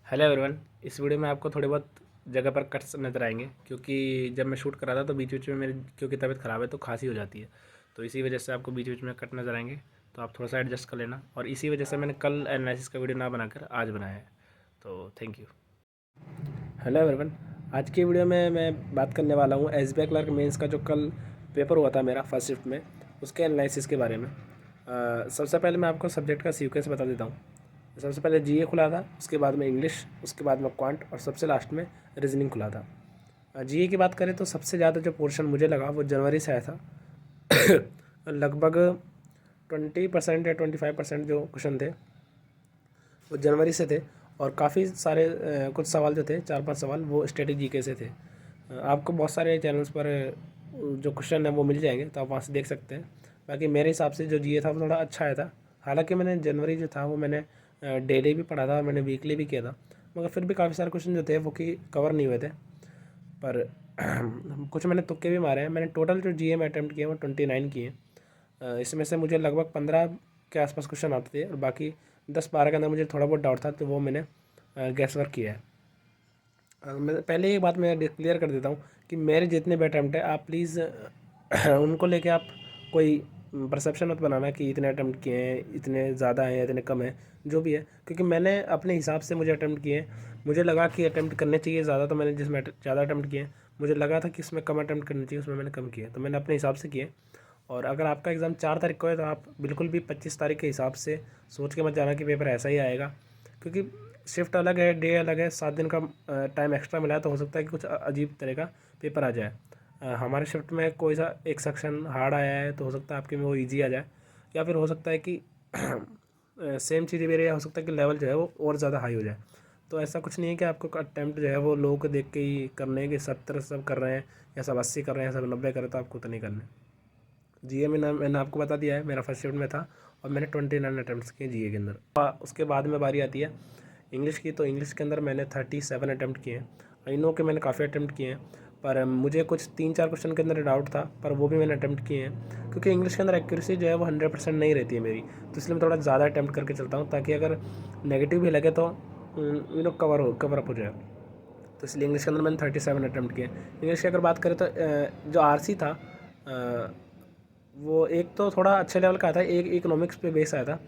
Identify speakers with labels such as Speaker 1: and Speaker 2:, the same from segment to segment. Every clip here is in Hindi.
Speaker 1: Hello everyone. इस वीडियो में आपको थोड़े बहुत जगह पर कट्स नज़र आएंगे क्योंकि जब मैं शूट कर रहा था तो बीच बीच में मेरी क्योंकि तबीयत ख़राब है तो खांसी हो जाती है। तो इसी वजह से आपको बीच बीच में कट नज़र आएंगे। तो आप थोड़ा सा एडजस्ट कर लेना। और इसी वजह से मैंने कल एनालिसिस का वीडियो ना बनाकर आज बनाया है। तो थैंक यू। Hello everyone. आज की वीडियो में मैं बात करने वाला हूँ एसबीआई क्लर्क मेंस का जो कल पेपर हुआ था मेरा फर्स्ट शिफ्ट में, उसके एनालिसिस के बारे में। सबसे पहले मैं आपको सब्जेक्ट का सीक्वेंस बता देता हूँ। सबसे पहले जीए खुला था, उसके बाद में इंग्लिश, उसके बाद में क्वांट और सबसे लास्ट में रीजनिंग खुला था। जीए की बात करें तो सबसे ज़्यादा जो पोर्शन मुझे लगा वो जनवरी से आया था। लगभग 20% या 25% जो क्वेश्चन थे वो जनवरी से थे। और काफ़ी सारे कुछ सवाल जो थे, 4-5 सवाल, वो स्ट्रेटेजी के से थे। आपको बहुत सारे चैनल्स पर जो क्वेश्चन है वो मिल जाएंगे, तो आप वहाँ से देख सकते हैं। बाकी मेरे हिसाब से जो जीए था वो थोड़ा अच्छा आया था। हालांकि मैंने जनवरी जो था वो मैंने डेली भी पढ़ा था, मैंने वीकली भी किया था, मगर फिर भी काफ़ी सारे क्वेश्चन जो थे वो कि कवर नहीं हुए थे। पर कुछ मैंने तुक्के भी मारे हैं। मैंने टोटल जो जीए में अटैम्प्ट किए वो 29 किए। इसमें से मुझे लगभग 15 के आसपास क्वेश्चन आते थे और बाकी 10-12 के अंदर मुझे थोड़ा बहुत डाउट था, तो वो मैंने गैस वर्क किया है। मैं पहले एक बात मैं क्लियर कर देता हूँ कि मेरे जितने भी अटैम्प्ट है, आप प्लीज़ उनको लेके आप कोई परसेप्शन मत बनाना कि इतने अटैम्प्ट किए हैं, इतने ज़्यादा हैं, इतने कम हैं, जो भी है। क्योंकि मैंने अपने हिसाब से मुझे अटैम्प्ट किए हैं, मुझे लगा कि अटैम्प्ट करने चाहिए ज़्यादा, तो मैंने जिसमें ज़्यादा अटैम्प्ट किए हैं, मुझे लगा था कि इसमें कम अटैम्प्ट करनी चाहिए, उसमें मैंने कम किए, तो मैंने अपने हिसाब से किए। और अगर आपका एग्ज़ाम 4 तारीख को है तो आप बिल्कुल भी 25 तारीख के हिसाब से सोच के मत जाना कि पेपर ऐसा ही आएगा। क्योंकि शिफ्ट अलग है, डे अलग है, 7 दिन का टाइम एक्स्ट्रा मिला है, तो हो सकता है कि कुछ अजीब तरह का पेपर आ जाए। हमारे शिफ्ट में कोई सा एक सेक्शन हार्ड आया है, तो हो सकता है आपके में वो ईजी आ जाए। या फिर हो सकता है कि सेम चीज़ मेरे, या हो सकता है कि लेवल जो है वो और ज़्यादा हाई हो जाए। तो ऐसा कुछ नहीं है कि आपको अटैम्प्ट जो है वो लोगों को देख के ही करने हैं कि 70 सब कर रहे हैं या सब 80 कर रहे हैं, सब 90 कर रहे हैं, तो आपको तो नहीं करने। जीए में ना मैंने आपको बता दिया है, मेरा फर्स्ट शिफ्ट में था और मैंने 29 अटैम्प्ट्स किए जीए के अंदर। उसके बाद में बारी आती है इंग्लिश की। तो इंग्लिश के अंदर मैंने 37 अटैम्प्ट किए हैं। आई नो कि मैंने काफ़ी अटैम्प्ट किए हैं, पर मुझे कुछ 3-4 क्वेश्चन के अंदर डाउट था, पर वो भी मैंने अटैम्प्ट किए हैं। क्योंकि इंग्लिश के अंदर एक्यूरेसी जो है वो 100% नहीं रहती है मेरी, तो इसलिए मैं थोड़ा ज़्यादा अटैम्प्ट करके चलता हूँ, ताकि अगर नेगेटिव भी लगे तो कवर अप हो जाए। तो इसलिए इंग्लिश के अंदर मैंने 37 अटैम्प्ट किए। इंग्लिश की अगर बात करें तो जो आरसी था, वो एक तो थोड़ा अच्छे लेवल का था, एक इकोनॉमिक्स पे बेस आया था।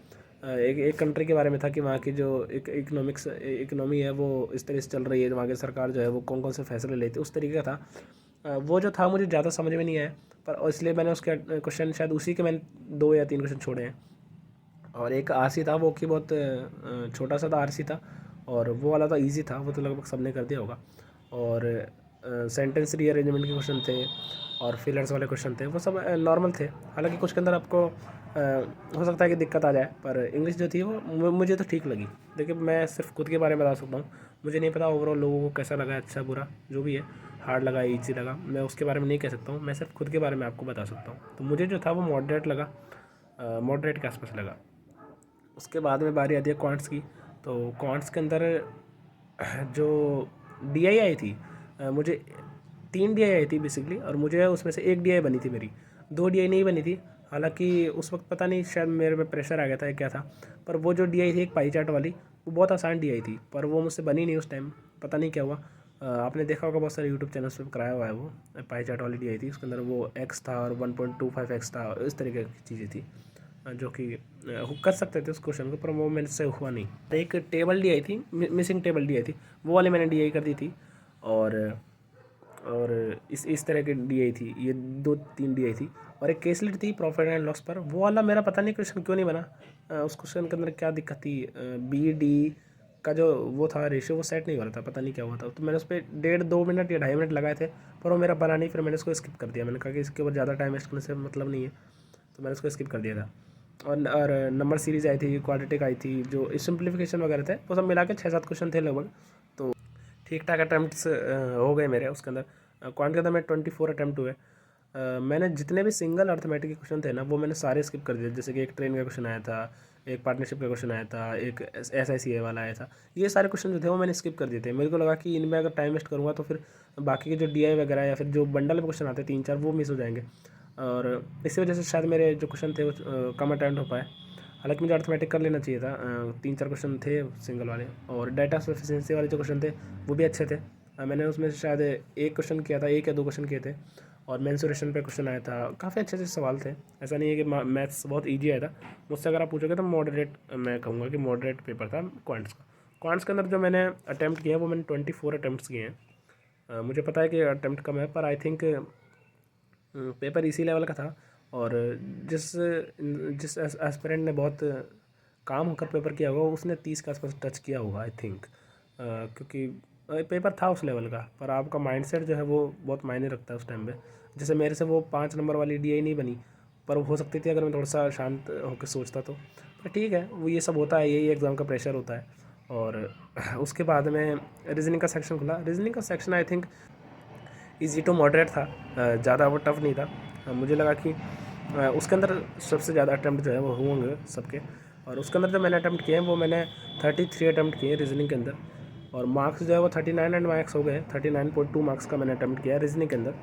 Speaker 1: एक एक कंट्री के बारे में था कि वहाँ की जो इकोनॉमी है वो इस तरह से चल रही है, वहाँ की सरकार जो है वो कौन कौन से फैसले लेती है, उस तरीके का था। वो जो था मुझे ज़्यादा समझ में नहीं आया, पर इसलिए मैंने उसके क्वेश्चन शायद उसी के मैंने 2 या 3 क्वेश्चन छोड़े हैं। और एक आरसी था वो कि बहुत छोटा सा था आरसी था, और वो वाला तो इजी था, वो तो लगभग सबने कर दिया होगा। और सेंटेंस रीअरेंजमेंट के क्वेश्चन थे और फिलर्स वाले क्वेश्चन थे, वो सब नॉर्मल थे। हालांकि कुछ के अंदर आपको हो सकता है कि दिक्कत आ जाए, पर इंग्लिश जो थी वो मुझे तो ठीक लगी। देखिए, मैं सिर्फ खुद के बारे में बता सकता हूँ, मुझे नहीं पता ओवरऑल लोगों को कैसा लगा, अच्छा बुरा जो भी है, हार्ड लगा ईजी लगा, मैं उसके बारे में नहीं कह सकता हूँ। मैं सिर्फ खुद के बारे में आपको बता सकता हूँ। तो मुझे जो था वो मॉडरेट लगा, मॉडरेट के आसपास लगा। उसके बाद में बारी आती है क्वांट्स की। तो क्वांट्स के अंदर जो डीआई आई थी, मुझे 3 डीआई आई थी बेसिकली, और मुझे उसमें से एक डीआई बनी थी मेरी, 2 डीआई नहीं बनी थी। हालांकि उस वक्त पता नहीं शायद मेरे पे प्रेशर आ गया था या क्या था, पर वो जो डीआई थी एक पाई चार्ट वाली, वो बहुत आसान डीआई थी, पर वो मुझसे बनी नहीं उस टाइम, पता नहीं क्या हुआ। आपने देखा होगा बहुत सारे यूट्यूब चैनल्स पे कराया हुआ है, वो पाई चार्ट वाली डीआई थी, उसके अंदर वो एक्स था और 1.25x था, इस तरीके की चीज़ें थी, जो कि कर सकते थे उस क्वेश्चन को, पर वो मेरे से हुआ नहीं। एक टेबल डी आई थी, मिसिंग टेबल डी आई थी, वो वाली मैंने डी आई कर दी थी। और इस तरह की डी आई थी, ये 2-3 डी आई थी। और एक केसलेट थी प्रॉफिट एंड लॉस पर, वो वाला मेरा पता नहीं क्वेश्चन क्यों नहीं बना। उस क्वेश्चन के अंदर क्या दिक्कत थी, बी डी का जो वो था रेशियो, वो सेट नहीं हो रहा था, पता नहीं क्या हुआ था। तो मैंने उस पर 1.5-2 मिनट या 2.5 मिनट लगाए थे, पर वो मेरा बना नहीं, फिर मैंने उसको स्किप कर दिया। मैंने कहा कि इसके ऊपर ज़्यादा टाइम वेस्ट करने से मतलब नहीं है, तो मैंने उसको स्किप कर दिया था। और नंबर सीरीज़ आई थी, क्वाड्रेटिक आई थी, जो सिंप्लीफिकेशन वगैरह थे, वो सब मिला के 6-7 क्वेश्चन थे लगभग। तो ठीक ठाक अटैम्प्ट्स हो गए मेरे उसके अंदर। क्वांट के अंदर में 24 अटैम्प्ट हुए। मैंने जितने भी सिंगल अर्थमेटिक के क्वेश्चन थे ना, वो मैंने सारे स्किप कर दिए। जैसे कि एक ट्रेन का क्वेश्चन आया था, एक पार्टनरशिप का क्वेश्चन आया था, एक SICA वाला आया था, ये सारे क्वेश्चन जो थे वो मैंने स्किप कर दिए थे। मेरे को लगा कि इनमें अगर टाइम वेस्ट करूँगा तो फिर बाकी के जो DI वगैरह या फिर जो बंडल में क्वेश्चन आते हैं 3-4, वो मिस हो जाएंगे, और इसी वजह से शायद मेरे जो क्वेश्चन थे वो कम अटैम्प्ट हो पाए। हालांकि मुझे अर्थमेटिक कर लेना चाहिए था। 3-4 क्वेश्चन थे सिंगल वाले, और डाटा सफिशिएंसी वाले जो क्वेश्चन थे वो भी अच्छे थे। मैंने उसमें से शायद एक क्वेश्चन किया था, एक या दो क्वेश्चन किए थे, और मेंसुरेशन पे क्वेश्चन आया था। काफ़ी अच्छे अच्छे सवाल थे, ऐसा नहीं है कि मैथ्स बहुत ईजी आया था। मुझसे अगर आप पूछोगे तो मॉडरेट, मैं कहूँगा कि मॉडरेट पेपर था क्वांट्स का। क्वांट्स के अंदर जो मैंने अटैम्प्ट किए हैं वो मैंने 24 अटैम्प्ट्स किए हैं। मुझे पता है कि अटैम्प्ट कम है, पर आई थिंक पेपर इसी लेवल का था। और जिस जिस एस्पिरेंट ने बहुत काम होकर पेपर किया होगा उसने 30 के आसपास टच किया होगा आई थिंक। क्योंकि पेपर था उस लेवल का, पर आपका माइंडसेट जो है वो बहुत मायने रखता है उस टाइम पे। जैसे मेरे से वो 5 नंबर वाली डीआई नहीं बनी, पर हो सकती थी अगर मैं थोड़ा सा शांत होकर सोचता तो। पर ठीक है, वो ये सब होता है, यही एग्ज़ाम का प्रेशर होता है। और उसके बाद में रीजनिंग का सेक्शन खुला। रीजनिंग का section I think easy to moderate था, ज़्यादा वो टफ नहीं था। मुझे लगा कि उसके अंदर सबसे ज़्यादा अटैम्प्ट जो है वो होंगे सबके, और उसके अंदर जो मैंने अटैम्प्ट किए हैं वो मैंने 33 अटैम्प्ट किए रीजनिंग के अंदर, और मार्क्स जो है वो 39 एंड मार्क्स हो गए। 39.2 मार्क्स का मैंने अटैम्प्ट किया है रीजनिंग के अंदर।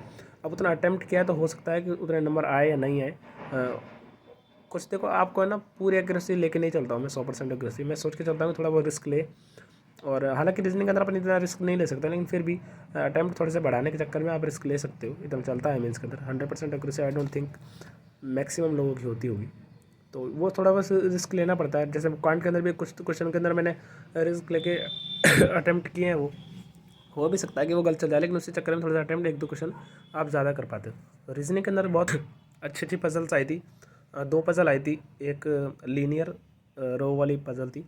Speaker 1: अब उतना अटैम्प्ट किया है तो हो सकता है कि उतने नंबर आए या नहीं आए। कुछ देखो, आपको है ना पूरी एक्यूरेसी लेके नहीं चलता हूँ मैं, 100% एक्यूरेसी मैं सोच के चलता हूँ, थोड़ा बहुत रिस्क ले। और हालांकि रीजनिंग के अंदर अपन इतना रिस्क नहीं ले सकते, लेकिन फिर भी अटैम्प्ट थोड़े से बढ़ाने के चक्कर में आप रिस्क ले सकते हो, एकदम चलता है मीन्स के अंदर। 100% accuracy I don't think maximum लोगों की होती होगी, तो वो थोड़ा बस रिस्क लेना पड़ता है। जैसे क्वांट के अंदर भी कुछ क्वेश्चन के अंदर मैंने रिस्क लेके अटैम्प्ट किए हैं। वो हो भी सकता है कि वो गलत चल जाए, लेकिन उसी चक्कर में थोड़ा सा अटैम्प्ट 1-2 क्वेश्चन आप ज़्यादा कर पाते हो। रीजनिंग के अंदर बहुत अच्छी अच्छी पजल्स आई थी। 2 पजल आई थी, एक लीनियर रो वाली पजल थी,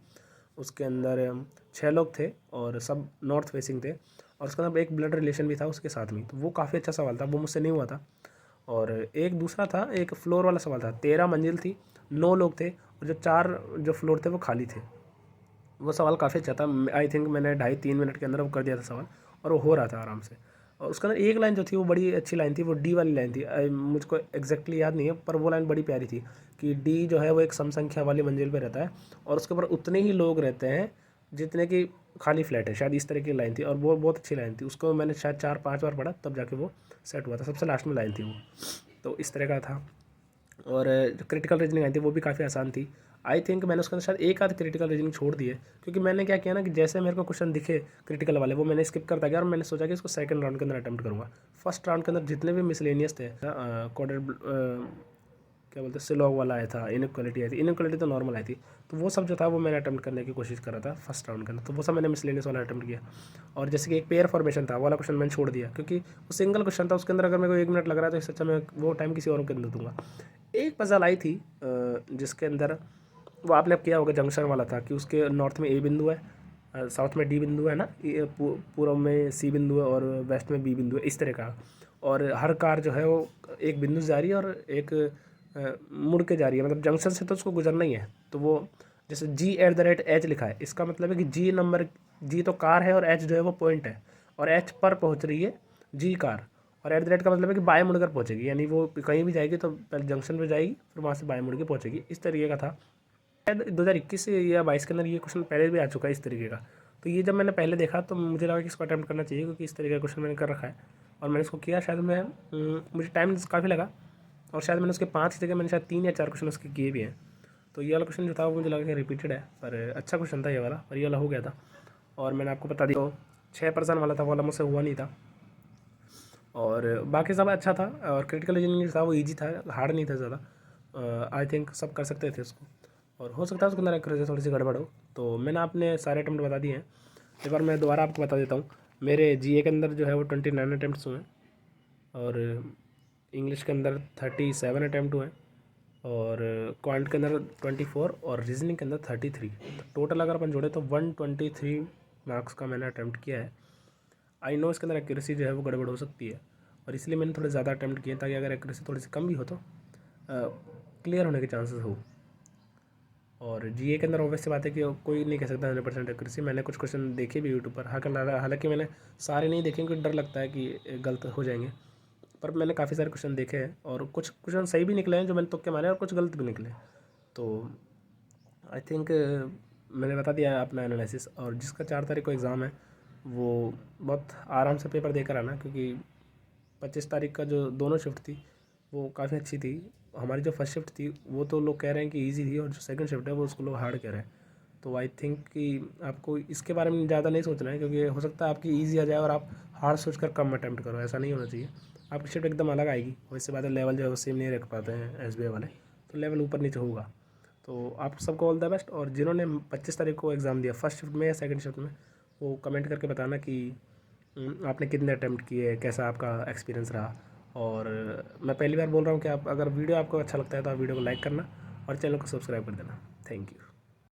Speaker 1: उसके अंदर 6 लोग थे और सब नॉर्थ फेसिंग थे, और उसके अंदर एक ब्लड रिलेशन भी था उसके साथ में, तो वो काफ़ी अच्छा सवाल था, वो मुझसे नहीं हुआ था। और एक दूसरा था, एक फ्लोर वाला सवाल था। 13 मंजिल थी, 9 लोग थे, और जो 4 जो फ्लोर थे वो खाली थे। वो सवाल काफ़ी अच्छा था। आई थिंक मैंने 2.5-3 मिनट के अंदर वो कर दिया था सवाल, और वो हो रहा था आराम से। और उसके अंदर एक लाइन जो थी वो बड़ी अच्छी लाइन थी, वो डी वाली लाइन थी। मुझको एग्जैक्टली याद नहीं है, पर वो लाइन बड़ी प्यारी थी कि डी जो है वो एक सम संख्या वाली मंजिल पे रहता है, और उसके ऊपर उतने ही लोग रहते हैं जितने की खाली फ्लैट है, शायद इस तरह की लाइन थी। और वो बहुत अच्छी लाइन थी, उसको मैंने शायद 4-5 बार पढ़ा तब जाके वो सेट हुआ था। सबसे लास्ट में लाइन थी वो, तो इस तरह का था। और जो क्रिटिकल रीजनिंग आई थी वो भी काफ़ी आसान थी। आई थिंक मैंने उसके अंदर शायद एक आध क्रिटिकल रीजनिंग छोड़ दी है, क्योंकि मैंने क्या किया ना कि जैसे मेरे को क्वेश्चन दिखे क्रिटिकल वाले वो मैंने स्किप करता गया, और मैंने सोचा कि इसको सेकंड राउंड के अंदर अटैम्प्ट करूँगा। फर्स्ट राउंड के अंदर जितने भी मिसलेनियस थे, कोडेड क्या बोलते हैं, सिलॉग वाला आया था, इनक्वालिटी आई थी। इनक्वालिटी तो नॉर्मल आई थी, तो वो सब जो था वो मैंने अटैम्प्ट करने की कोशिश कर रहा था फर्स्ट राउंड के अंदर, तो वो सब मैंने मिसलेनियस वाला अटैम्प्ट किया। और जैसे कि एक पेयर फॉर्मेशन था, वो वाला क्वेश्चन मैंने छोड़ दिया, क्योंकि वो सिंगल क्वेश्चन था, उसके अंदर अगर मेरे को 1 मिनट लग रहा है तो इससे अच्छा मैं वो टाइम किसी और के अंदर दूंगा। एक पजल आई थी जिसके अंदर वो आपने अब किया होगा, जंक्शन वाला था कि उसके नॉर्थ में ए बिंदु है, साउथ में डी बिंदु है ना, पूर्व में सी बिंदु है, और वेस्ट में बी बिंदु है, इस तरह का। और हर कार जो है वो एक बिंदु से जा रही है, और एक मुड़ के जा रही है, मतलब जंक्शन से तो उसको गुजरना ही है। तो वो जैसे G@H लिखा है, इसका मतलब है कि जी तो कार है, और एच जो है वो पॉइंट है, और एच पर पहुंच रही है जी कार। और @ का मतलब है कि बाएं मुड़कर पहुंचेगी, यानी वो कहीं भी जाएगी तो पहले जंक्शन पे जाएगी, फिर वहाँ से बाएं मुड़ के पहुंचेगी, इस तरीके का था। शायद 2021 या 22 के अंदर ये क्वेश्चन पहले भी आ चुका है इस तरीके का। तो ये जब मैंने पहले देखा तो मुझे लगा कि इसको अटैम्प्ट करना चाहिए, क्योंकि इस तरीके का क्वेश्चन मैंने कर रखा है, और मैंने इसको किया। शायद मुझे टाइम काफ़ी लगा, और शायद मैंने उसके 5 की जगह मैंने शायद 3 या 4 क्वेश्चन उसके किए भी हैं। तो ये वाला क्वेश्चन जो था वो मुझे लगा कि रिपीटेड है, पर अच्छा क्वेश्चन था ये वाला, और ये वाला हो गया था। और मैंने आपको बता दिया, तो 6% वाला था, वो वाला मुझसे हुआ नहीं था, और बाकी सब अच्छा था। और क्रिटिकल रीजनिंग था वो ईजी था, हार्ड नहीं था ज़्यादा। आई थिंक सब कर सकते थे उसको, और हो सकता है उसके अंदर एक्यूरेसी थोड़ी सी गड़बड़ हो। तो मैंने आपने सारे अटैम्प्ट बता दिए हैं। एक बार मैं दोबारा आपको बता देता हूँ। मेरे जीए के अंदर जो है वो 29 अटैम्प्ट्स हुए हैं, और इंग्लिश के अंदर 37 अटैम्प्ट हुए हैं, और क्वांट के अंदर 24, और रीजनिंग के अंदर 33। तो टोटल अगर अपन जोड़े तो 123 मार्क्स का मैंने अटैम्प्ट किया है। आई नो इसके अंदर एक्यूरेसी जो है वो गड़बड़ हो सकती है, और इसलिए मैंने थोड़े ज़्यादा अटैम्प्ट किए, ताकि अगर एक्यूरेसी थोड़ी सी कम भी हो तो क्लियर होने के चांसेस हो। और जीए के अंदर ऑब्वियस सी बात है कि कोई नहीं कह सकता 100% एक्यूरेसी। मैंने कुछ क्वेश्चन देखे भी यूट्यूब पर, हालांकि मैंने सारे नहीं देखे, क्योंकि डर लगता है कि गलत हो जाएंगे, पर मैंने काफ़ी सारे क्वेश्चन देखे हैं, और कुछ क्वेश्चन सही भी निकले हैं जो मैंने तुक्के मारे, और कुछ गलत भी निकले। तो आई थिंक मैंने बता दिया है अपना एनालिसिस। और जिसका 4 तारीख को एग्ज़ाम है वो बहुत आराम से पेपर देकर आना, क्योंकि 25 तारीख का जो दोनों शिफ्ट थी वो काफ़ी अच्छी थी। हमारी जो फर्स्ट शिफ्ट थी वो तो लोग कह रहे हैं कि ईजी थी, और जो सेकंड शिफ्ट है वो उसको लोग हार्ड कह रहे हैं। तो आई थिंक कि आपको इसके बारे में ज़्यादा नहीं सोचना है, क्योंकि हो सकता है आपकी ईजी आ जाए और आप हार्ड सोच कर कम अटैम्प्ट करो, ऐसा नहीं होना चाहिए। आपकी शिफ्ट एकदम अलग आएगी, वैसे बात है लेवल जो है वो सेम नहीं रख पाते हैं SBI वाले, तो लेवल ऊपर नीचे होगा। तो आप सबको ऑल द बेस्ट। और जिन्होंने 25 तारीख को एग्ज़ाम दिया फर्स्ट शिफ्ट में या सेकंड शिफ्ट में, वो कमेंट करके बताना कि आपने कितने अटैम्प्ट किए, कैसा आपका एक्सपीरियंस रहा। और मैं पहली बार बोल रहा हूँ कि आप अगर वीडियो आपको अच्छा लगता है तो आप वीडियो को लाइक करना और चैनल को सब्सक्राइब कर देना। Thank you.